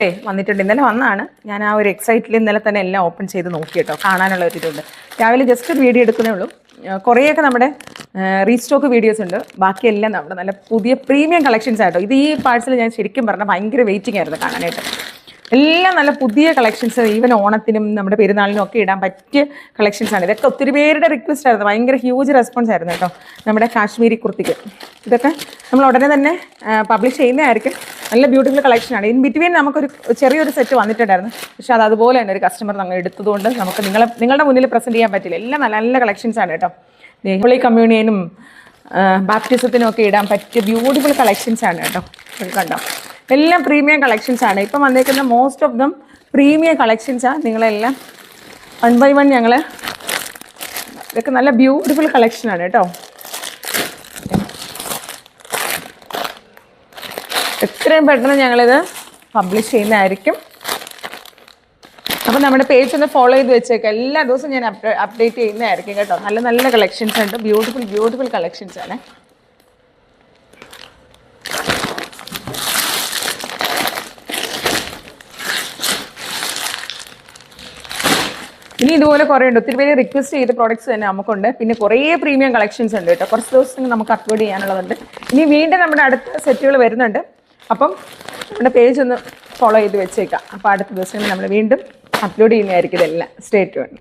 വന്നിട്ടുണ്ട്. ഇന്നലെ വന്നാണ്. ഞാൻ ആ ഒരു എക്സൈറ്റിൽ ഇന്നലെ തന്നെ എല്ലാം ഓപ്പൺ ചെയ്ത് നോക്കി കേട്ടോ, കാണാനുള്ള ഒരു ഇതുണ്ട്. രാവിലെ ജസ്റ്റ് ഒരു വീഡിയോ എടുക്കുന്നേ ഉള്ളൂ. കുറേയൊക്കെ നമ്മുടെ റീസ്റ്റോക്ക് വീഡിയോസ് ഉണ്ട്, ബാക്കിയെല്ലാം നമ്മുടെ നല്ല പുതിയ പ്രീമിയം കളക്ഷൻസ് ആയിട്ടോ. ഇത് ഈ പാഴ്സൽ ഞാൻ ശരിക്കും പറഞ്ഞാൽ ഭയങ്കര വെയിറ്റിംഗ് ആയിരുന്നു കാണാനായിട്ട്. എല്ലാം നല്ല പുതിയ കളക്ഷൻസ്, ഈവൻ ഓണത്തിനും നമ്മുടെ പെരുന്നാളിനും ഒക്കെ ഇടാൻ പറ്റിയ കളക്ഷൻസാണ്. ഇതൊക്കെ ഒത്തിരി പേരുടെ റിക്വസ്റ്റ് ആയിരുന്നു, ഭയങ്കര ഹ്യൂജ് റെസ്പോൺസ് ആയിരുന്നു കേട്ടോ. നമ്മുടെ കാശ്മീരി കുർത്തിക്ക് ഇതൊക്കെ നമ്മൾ ഉടനെ തന്നെ പബ്ലിഷ് ചെയ്യുന്നതായിരിക്കും. നല്ല ബ്യൂട്ടിഫുൾ കളക്ഷനാണ്. ഇൻ ബിറ്റ്വീൻ നമുക്കൊരു ചെറിയൊരു സെറ്റ് വന്നിട്ടുണ്ടായിരുന്നു, പക്ഷേ അത് അതുപോലെ തന്നെ ഒരു കസ്റ്റമർ നമ്മൾ എടുത്തതുകൊണ്ട് നമുക്ക് നിങ്ങളുടെ മുന്നിൽ പ്രസൻറ്റ് ചെയ്യാൻ പറ്റില്ല. എല്ലാം നല്ല നല്ല കളക്ഷൻസാണ് കേട്ടോ. ഹോളി കമ്മ്യൂണിയനും ബാപ്റ്റിസത്തിനും ഒക്കെ ഇടാൻ പറ്റിയ ബ്യൂട്ടിഫുൾ കളക്ഷൻസാണ് കേട്ടോ. കണ്ടോ, എല്ലാം പ്രീമിയം കളക്ഷൻസാണ് ഇപ്പം വന്നേക്കുന്ന. മോസ്റ്റ് ഓഫ് ദം പ്രീമിയം കളക്ഷൻസാണ്. നിങ്ങളെല്ലാം 1 by 1 ഞങ്ങൾ ഇതൊക്കെ നല്ല ബ്യൂട്ടിഫുൾ കളക്ഷനാണ് കേട്ടോ. എത്രയും പെട്ടെന്ന് ഞങ്ങളിത് പബ്ലിഷ് ചെയ്യുന്നതായിരിക്കും. അപ്പം നമ്മുടെ പേജ് ഒന്ന് ഫോളോ ചെയ്ത് വെച്ചേക്കാം. എല്ലാ ദിവസവും ഞാൻ അപ്ഡേറ്റ് ചെയ്യുന്നതായിരിക്കും കേട്ടോ. നല്ല നല്ല കളക്ഷൻസ് ഉണ്ട്, ബ്യൂട്ടിഫുൾ കളക്ഷൻസാണ്. ഇനി ഇതുപോലെ കുറേ ഉണ്ട്, ഒത്തിരി പേര് റിക്വസ്റ്റ് ചെയ്ത പ്രോഡക്റ്റ്സ് തന്നെ നമുക്കുണ്ട്. പിന്നെ കുറേ പ്രീമിയം കളക്ഷൻസ് ഉണ്ട് കേട്ടോ. കുറച്ച് ദിവസം നമുക്ക് അപ്ലോഡ് ചെയ്യാനുള്ളതുണ്ട്. ഇനി വീണ്ടും നമ്മുടെ അടുത്ത സെറ്റുകൾ വരുന്നുണ്ട്. അപ്പം നമ്മുടെ പേജ് ഒന്ന് ഫോളോ ചെയ്ത് വെച്ചേക്കാം. അപ്പോൾ അടുത്ത ദിവസങ്ങളിൽ നമ്മൾ വീണ്ടും അപ്ലോഡ് ചെയ്യുന്നതായിരിക്കും ഇതെല്ലാം. Stay tuned.